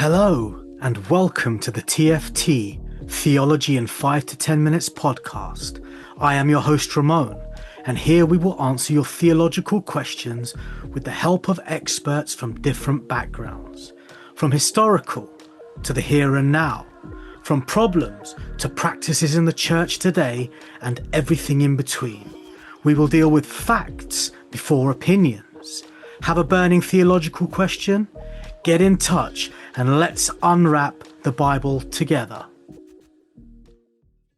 Hello, and welcome to the TFT Theology in 5 to 10 Minutes podcast. I am your host, Ramon, and here we will answer your theological questions with the help of experts from different backgrounds, from historical to the here and now, from problems to practices in the church today, and everything in between. We will deal with facts before opinions. Have a burning theological question? Get in touch and let's unwrap the Bible together.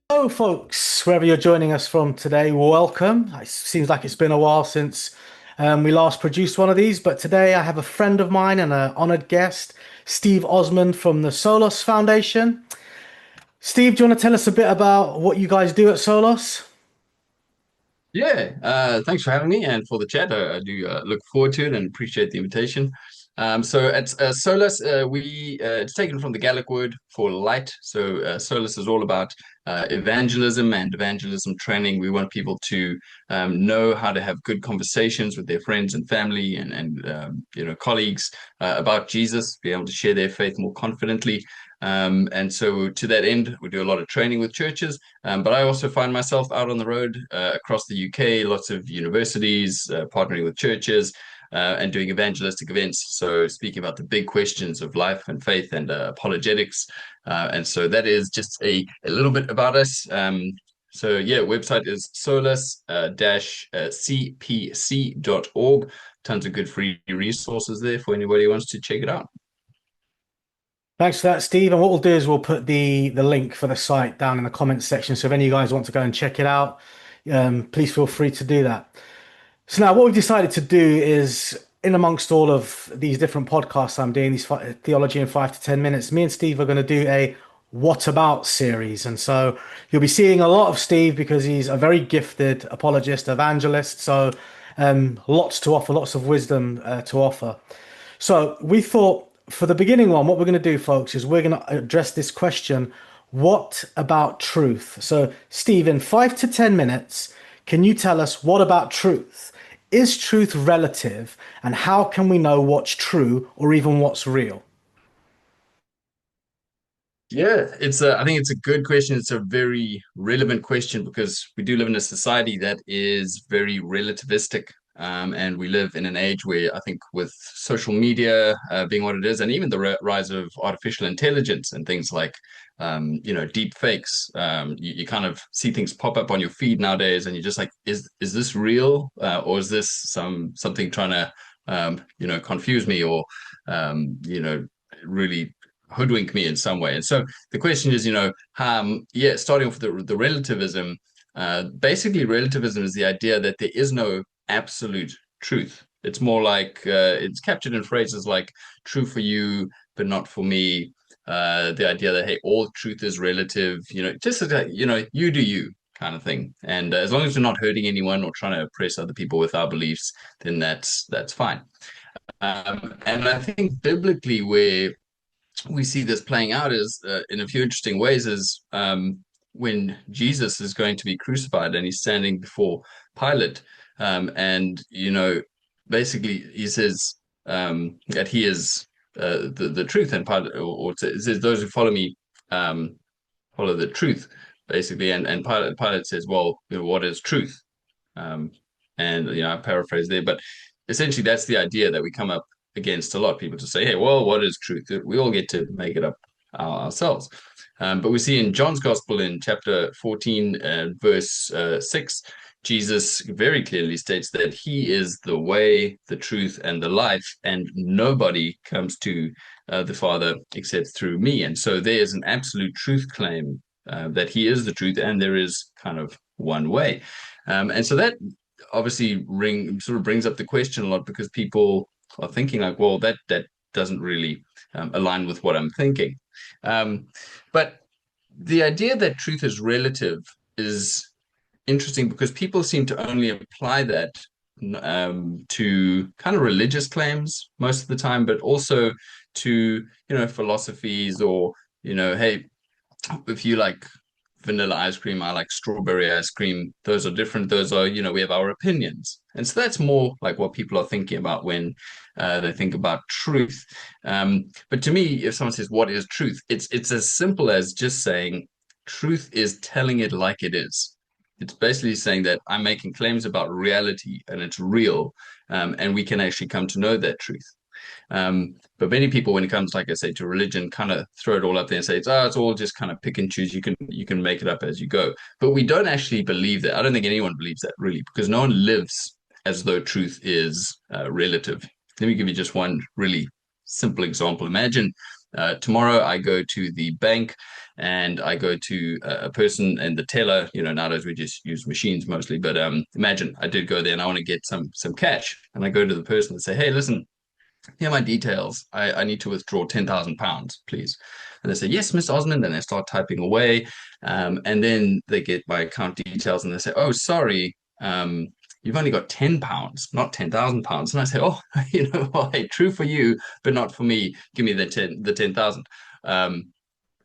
Hello, folks, wherever you're joining us from today, welcome. It seems like it's been a while since we last produced one of these, but today I have a friend of mine and an honored guest, Steve Osmond from the Solos Foundation. Steve, do you want to tell us a bit about what you guys do at Solos? Thanks for having me and for the chat. I do look forward to it and appreciate the invitation. So at Solus, it's taken from the Gallic word for light. So Solus is all about evangelism and evangelism training. We want people to know how to have good conversations with their friends and family and colleagues about Jesus, be able to share their faith more confidently. And so to that end, we do a lot of training with churches, but I also find myself out on the road across the UK, lots of universities, partnering with churches, and doing evangelistic events. So speaking about the big questions of life and faith and apologetics. And so that is just a little bit about us. Website is solus-cpc.org. Tons of good free resources there for anybody who wants to check it out. Thanks for that, Steve. And what we'll do is we'll put the link for the site down in the comments section. So if any of you guys want to go and check it out, please feel free to do that. So now what we've decided to do is, in amongst all of these different podcasts I'm doing, these theology in 5 to 10 minutes, me and Steve are going to do a What About series. And so you'll be seeing a lot of Steve because he's a very gifted apologist, evangelist. So lots to offer, lots of wisdom to offer. So we thought for the beginning one, what we're going to do, folks, is we're going to address this question: what about truth? So, Steve, in 5 to 10 minutes, can you tell us what about truth? Is truth relative, and how can we know what's true or even what's real? I think it's a good question. It's a very relevant question because we do live in a society that is very relativistic. And we live in an age where I think with social media being what it is, and even the rise of artificial intelligence and things like, deep fakes, you kind of see things pop up on your feed nowadays, and you're just like, is this real, or is this something trying to, confuse me or, really hoodwink me in some way. And so the question is, starting off with the relativism, basically relativism is the idea that there is no absolute truth. It's more like it's captured in phrases like true for you, but not for me. The idea that, hey, all truth is relative, just you do you kind of thing. And as long as we're not hurting anyone or trying to oppress other people with our beliefs, then that's fine. And I think biblically, where we see this playing out is in a few interesting ways is when Jesus is going to be crucified and he's standing before Pilate, and basically he says that he is the truth, and Pilate, or it says those who follow me follow the truth, basically, and Pilate says, well, what is truth? Um, and I paraphrase there, but essentially that's the idea that we come up against a lot of people to say, hey, well, what is truth? We all get to make it up ourselves. But we see in John's Gospel in chapter 14, verse 6, Jesus very clearly states that he is the way, the truth, and the life, and nobody comes to the Father except through me. And so there is an absolute truth claim that he is the truth, and there is kind of one way. And so that obviously sort of brings up the question a lot because people are thinking like, well, that doesn't really align with what I'm thinking. But the idea that truth is relative is interesting because people seem to only apply that to kind of religious claims most of the time, but also to philosophies or hey, if you like vanilla ice cream. I like strawberry ice cream. Those are different. Those are, we have our opinions. And so that's more like what people are thinking about when they think about truth. But to me, if someone says, what is truth? It's as simple as just saying truth is telling it like it is. It's basically saying that I'm making claims about reality and it's real, and we can actually come to know that truth. But many people, when it comes, like I say, to religion, kind of throw it all up there and say it's all just kind of pick and choose. You can make it up as you go. But we don't actually believe that. I don't think anyone believes that really, because no one lives as though truth is relative. Let me give you just one really simple example. Imagine tomorrow I go to the bank and I go to a person and the teller, nowadays we just use machines mostly, but imagine I did go there and I want to get some cash. And I go to the person and say, hey, listen, here are my details. I need to withdraw £10,000, please. And they say, yes, Miss Osmond. And they start typing away. And then they get my account details and they say, oh, sorry, you've only got £10, not £10,000. And I say, oh, well, hey, true for you, but not for me. Give me the 10,000.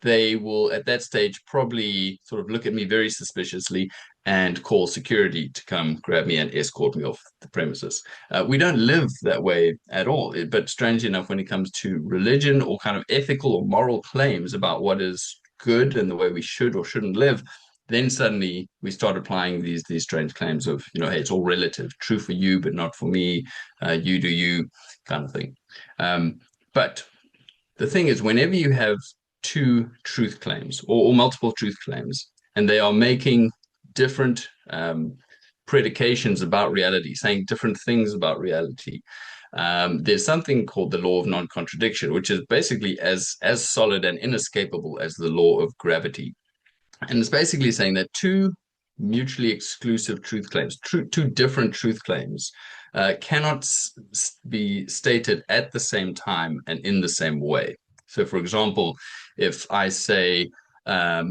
They will at that stage probably sort of look at me very suspiciously and call security to come grab me and escort me off the premises. We don't live that way at all. But strangely enough, when it comes to religion or kind of ethical or moral claims about what is good and the way we should or shouldn't live, then suddenly we start applying these strange claims of, hey, it's all relative, true for you, but not for me, you do you kind of thing. But the thing is, whenever you have two truth claims or multiple truth claims, and they are making different predications about reality, saying different things about reality, there's something called the law of non-contradiction, which is basically as solid and inescapable as the law of gravity. And it's basically saying that two mutually exclusive truth claims, two different truth claims, cannot be stated at the same time and in the same way. So, for example, if I say, I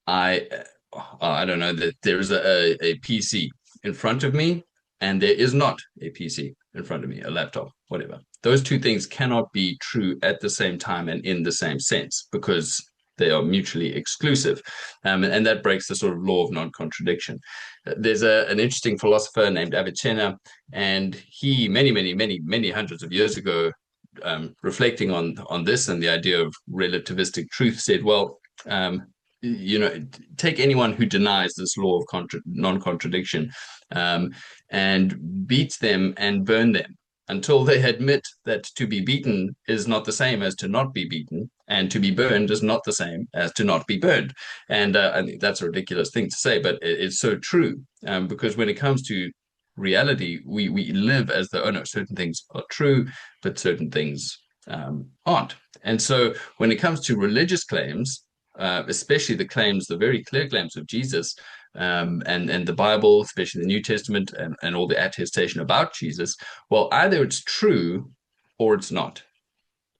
don't know, that there is a PC in front of me, and there is not a PC in front of me, a laptop, whatever. Those two things cannot be true at the same time and in the same sense because they are mutually exclusive. And that breaks the sort of law of non-contradiction. There's an interesting philosopher named Avicenna, and he, many hundreds of years ago, reflecting on this and the idea of relativistic truth, said, well, take anyone who denies this law of non-contradiction and beat them and burn them until they admit that to be beaten is not the same as to not be beaten, and to be burned is not the same as to not be burned. And I think that's a ridiculous thing to say, but it's so true, because when it comes to reality, we live as though, oh no, certain things are true, but certain things aren't. And so when it comes to religious claims, especially the very clear claims of Jesus, and the Bible, especially the New Testament, and all the attestation about Jesus, well, either it's true or it's not.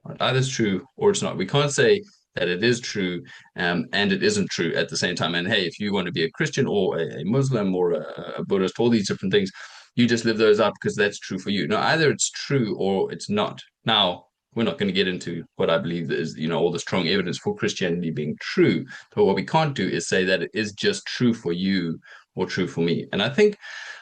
Right? Either it's true or it's not. We can't say that it is true and it isn't true at the same time. And hey, if you want to be a Christian or a Muslim or a Buddhist, all these different things, you just live those out because that's true for you. No, either it's true or it's not. Now, we're not going to get into what I believe is, all the strong evidence for Christianity being true. But what we can't do is say that it is just true for you or true for me. And I think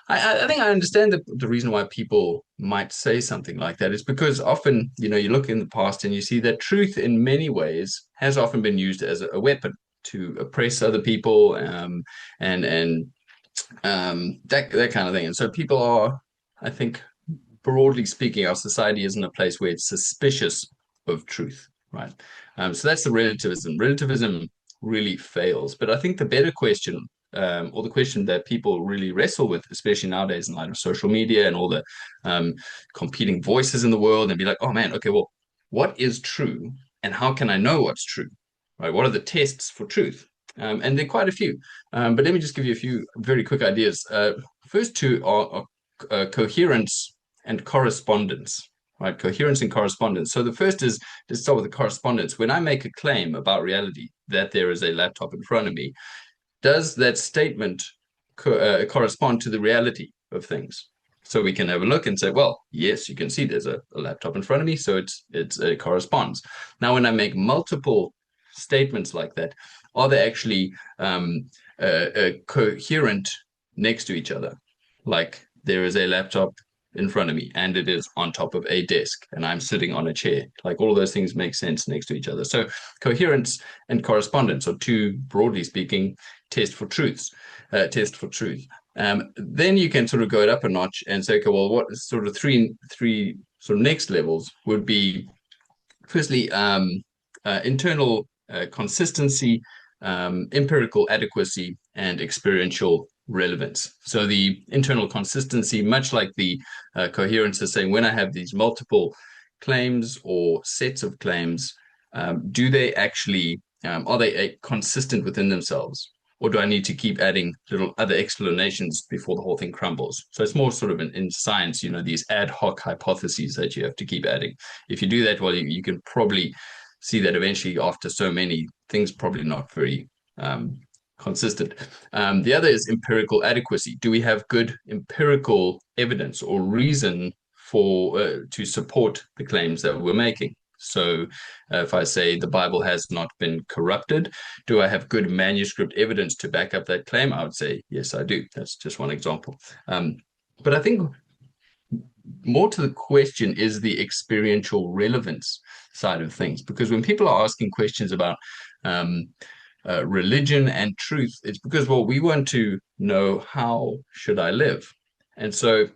I understand the reason why people might say something like that is because often, you look in the past and you see that truth in many ways has often been used as a weapon to oppress other people, and that kind of thing. And so people are, I think, broadly speaking, our society isn't a place where it's suspicious of truth, right? So that's the relativism. Relativism really fails. But I think the better question, or the question that people really wrestle with, especially nowadays in light of social media and all the competing voices in the world, and be like, oh man, okay, well, what is true and how can I know what's true, right? What are the tests for truth? And there are quite a few. But let me just give you a few very quick ideas. First two are coherence and correspondence, right? Coherence and correspondence. So the first is, let's start with the correspondence. When I make a claim about reality, that there is a laptop in front of me, does that statement correspond to the reality of things? So we can have a look and say, well, yes, you can see there's a laptop in front of me, so it corresponds. Now, when I make multiple statements like that, are they actually coherent next to each other? Like there is a laptop in front of me and it is on top of a desk and I'm sitting on a chair. Like all of those things make sense next to each other. So coherence and correspondence are two, broadly speaking, test for truths, test for truth. Then you can sort of go it up a notch and say, okay, well, what sort of three sort of next levels would be, firstly, internal consistency, empirical adequacy, and experiential relevance. So the internal consistency, much like the coherence, is saying when I have these multiple claims or sets of claims, do they actually are they consistent within themselves? Or do I need to keep adding little other explanations before the whole thing crumbles? So it's more sort of in science, these ad hoc hypotheses that you have to keep adding. If you do that, well, you can probably see that eventually after so many things, probably not very consistent. The other is empirical adequacy. Do we have good empirical evidence or reason for to support the claims that we're making? So if I say the Bible has not been corrupted, do I have good manuscript evidence to back up that claim? I would say, yes, I do. That's just one example. But I think more to the question is the experiential relevance side of things, because when people are asking questions about religion and truth, it's because, well, we want to know how should I live. And so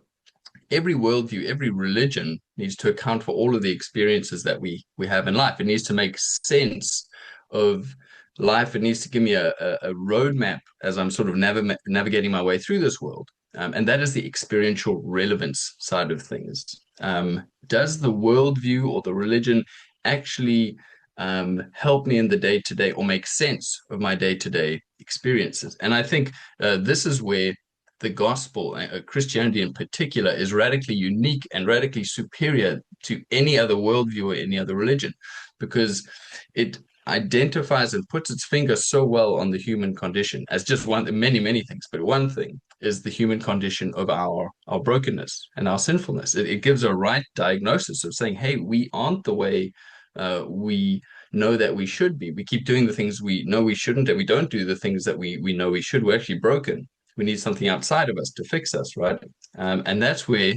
every worldview, every religion needs to account for all of the experiences that we have in life. It needs to make sense of life. It needs to give me a roadmap as I'm sort of navigating my way through this world. And that is the experiential relevance side of things. Does the worldview or the religion actually help me in the day-to-day or make sense of my day-to-day experiences? And I think this is where the gospel, Christianity in particular, is radically unique and radically superior to any other worldview or any other religion, because it identifies and puts its finger so well on the human condition as just one, many things, but one thing is the human condition of our brokenness and our sinfulness. It gives a right diagnosis of saying, hey, we aren't the way we know that we should be. We keep doing the things we know we shouldn't, and we don't do the things that we know we should. We're actually broken. We need something outside of us to fix us, right? And that's where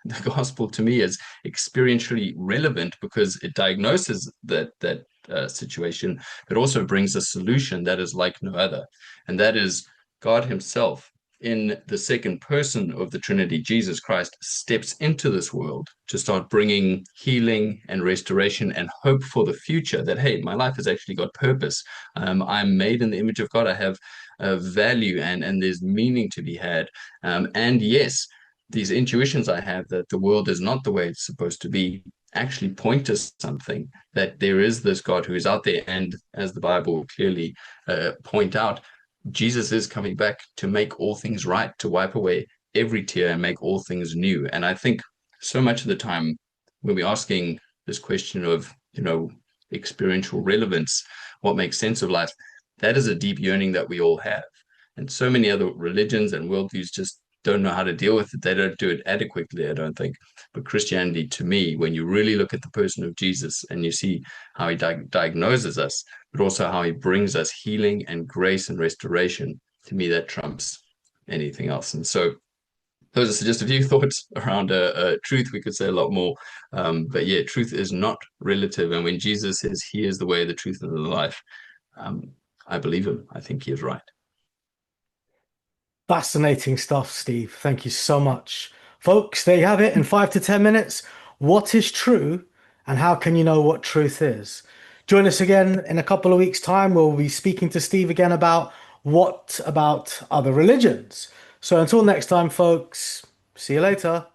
the gospel to me is experientially relevant, because it diagnoses that situation, but also brings a solution that is like no other. And that is God himself, in the second person of the Trinity, Jesus Christ, steps into this world to start bringing healing and restoration and hope for the future, that, hey, my life has actually got purpose. I'm made in the image of God. I have value, and there's meaning to be had. And yes, these intuitions I have that the world is not the way it's supposed to be actually point to something, that there is this God who is out there. And as the Bible will clearly point out, Jesus is coming back to make all things right, to wipe away every tear and make all things new. And I think so much of the time when we're asking this question of, experiential relevance, what makes sense of life, that is a deep yearning that we all have. And so many other religions and worldviews just don't know how to deal with it. They don't do it adequately, I don't think. But Christianity, to me, when you really look at the person of Jesus and you see how he diagnoses us, but also how he brings us healing and grace and restoration, to me, that trumps anything else. And so those are just a few thoughts around truth. We could say a lot more. But yeah, truth is not relative. And when Jesus says he is the way, the truth, and the life, I believe him. I think he is right. Fascinating stuff, Steve. Thank you so much. Folks, there you have it in 5 to 10 minutes. What is true, and how can you know what truth is? Join us again in a couple of weeks' time. We'll be speaking to Steve again about what about other religions. So until next time, folks, see you later.